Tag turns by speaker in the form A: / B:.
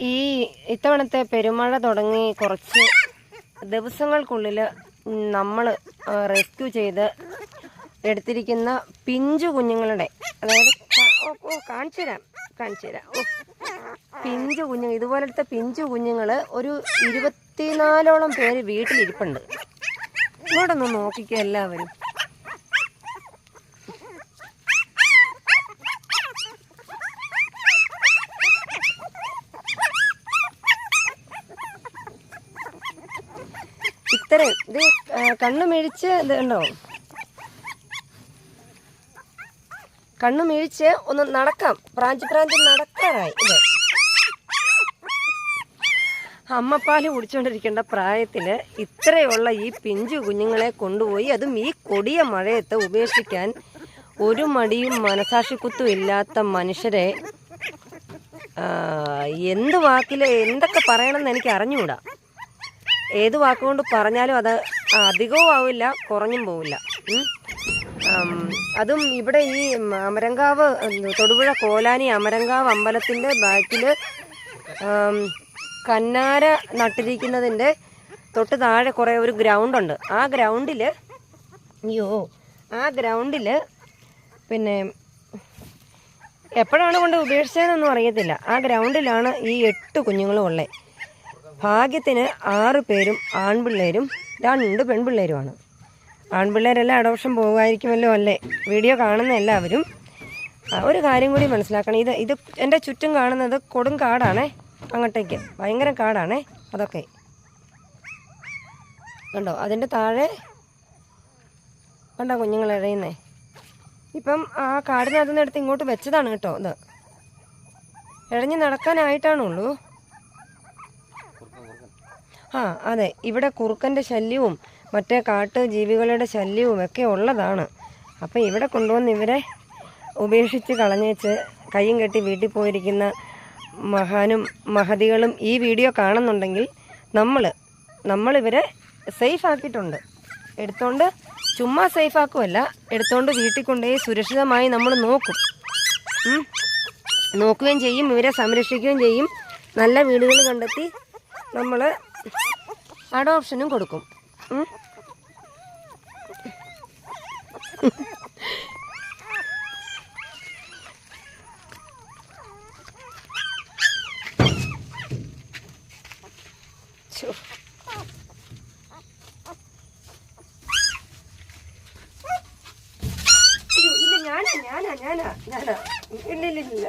A: ഈ ഇത്തവണത്തെ പെരുമഴ തുടങ്ങി കുറച്ച് ദിവസങ്ങൾക്കുള്ളിൽ നമ്മൾ റെസ്ക്യൂ ചെയ്ത് എടുത്തിരിക്കുന്ന പിഞ്ചു കുഞ്ഞുങ്ങളുടെ, അതായത് കാണിച്ചു തരാം പിഞ്ചു കുഞ്ഞുങ്ങൾ, ഇതുപോലത്തെ പിഞ്ചു കുഞ്ഞുങ്ങൾ ഒരു 24ഓളം പേര് വീട്ടിലിരിപ്പുണ്ട്. ഇങ്ങോട്ടൊന്ന് നോക്കിക്കോ എല്ലാവരും. ഇത്രയും ഇത് കണ്ണു മിഴിച്ച് ഇത് ഉണ്ടോ, കണ്ണു മിഴിച്ച് ഒന്ന് നടക്കാം, പ്രാഞ്ചി നടക്കാറായി. ഇത് അമ്മപ്പാല് കുടിച്ചുകൊണ്ടിരിക്കേണ്ട പ്രായത്തിൽ ഇത്രയുള്ള ഈ പിഞ്ചു കുഞ്ഞുങ്ങളെ കൊണ്ടുപോയി, അതും ഈ കൊടിയ മഴയത്ത് ഉപേക്ഷിക്കാൻ ഒരു മടിയും മനസാക്ഷിക്കുത്തും ഇല്ലാത്ത മനുഷ്യരെ എന്ത് വാക്കിൽ എന്തൊക്കെ പറയണമെന്ന് എനിക്ക് അറിഞ്ഞുകൂടാ. ഏത് വാക്കുകൊണ്ട് പറഞ്ഞാലും അത് അധികവും ആവില്ല, കുറഞ്ഞും പോവില്ല. അതും ഇവിടെ ഈ അമരങ്കാവ് തൊടുപുഴ കോലാനി അമരങ്കാവ് അമ്പലത്തിൻ്റെ ബാക്കിൽ കന്നാര നട്ടിരിക്കുന്നതിൻ്റെ തൊട്ട് താഴെ കുറേ ഒരു ഗ്രൗണ്ടുണ്ട്. ആ ഗ്രൗണ്ടിൽ പിന്നെ എപ്പോഴാണ് കൊണ്ട് ഉപേക്ഷിച്ചതെന്നൊന്നും അറിയത്തില്ല. ആ ഗ്രൗണ്ടിലാണ് ഈ 8 കുഞ്ഞുങ്ങളും ഉള്ളത്. ഭാഗ്യത്തിന് 6 പേരും ആൺപിള്ളേരും 2 പെൺപിള്ളേരുമാണ്. ആൺപിള്ളേരെല്ലാം അഡോപ്ഷൻ പോകുമായിരിക്കുമല്ലോ അല്ലേ? വീഡിയോ കാണുന്ന എല്ലാവരും ഒരു കാര്യം കൂടി മനസ്സിലാക്കണം. ഇത് എൻ്റെ ചുറ്റും കാണുന്നത് കൊടും കാടാണേ, അങ്ങോട്ടേക്ക് ഭയങ്കര കാടാണേ. അതൊക്കെ കണ്ടോ, അതിൻ്റെ താഴെ കണ്ടോ കുഞ്ഞുങ്ങൾ ഇഴയുന്നേ. ഇപ്പം ആ കാടിനകത്തു നിന്ന് എടുത്ത് ഇങ്ങോട്ട് വെച്ചതാണ് കേട്ടോ. ഇത് ഇഴഞ്ഞ് നടക്കാനായിട്ടാണുള്ളൂ. അതെ, ഇവിടെ കുറുക്കൻ്റെ ശല്യവും മറ്റേ കാട്ടു ജീവികളുടെ ശല്യവും ഒക്കെ ഉള്ളതാണ്. അപ്പം ഇവിടെ കൊണ്ടുവന്ന് ഇവരെ ഉപേക്ഷിച്ച് കളഞ്ഞേച്ച് കയ്യും കെട്ടി വീട്ടിൽ പോയിരിക്കുന്ന മഹാനും മഹതികളും ഈ വീഡിയോ കാണുന്നുണ്ടെങ്കിൽ നമ്മളിവരെ സേഫ് ആക്കിയിട്ടുണ്ട്. എടുത്തോണ്ട് ചുമ്മാ സേഫ് ആക്കുമല്ല, എടുത്തോണ്ട് വീട്ടിൽ കൊണ്ടുപോയി സുരക്ഷിതമായി നമ്മൾ നോക്കുകയും ചെയ്യും, ഇവരെ സംരക്ഷിക്കുകയും ചെയ്യും. നല്ല വീടുകൾ കണ്ടെത്തി നമ്മൾ അഡോപ്ഷനും കൊടുക്കും. ഇല്ല, ഞാനാ ഇല്ല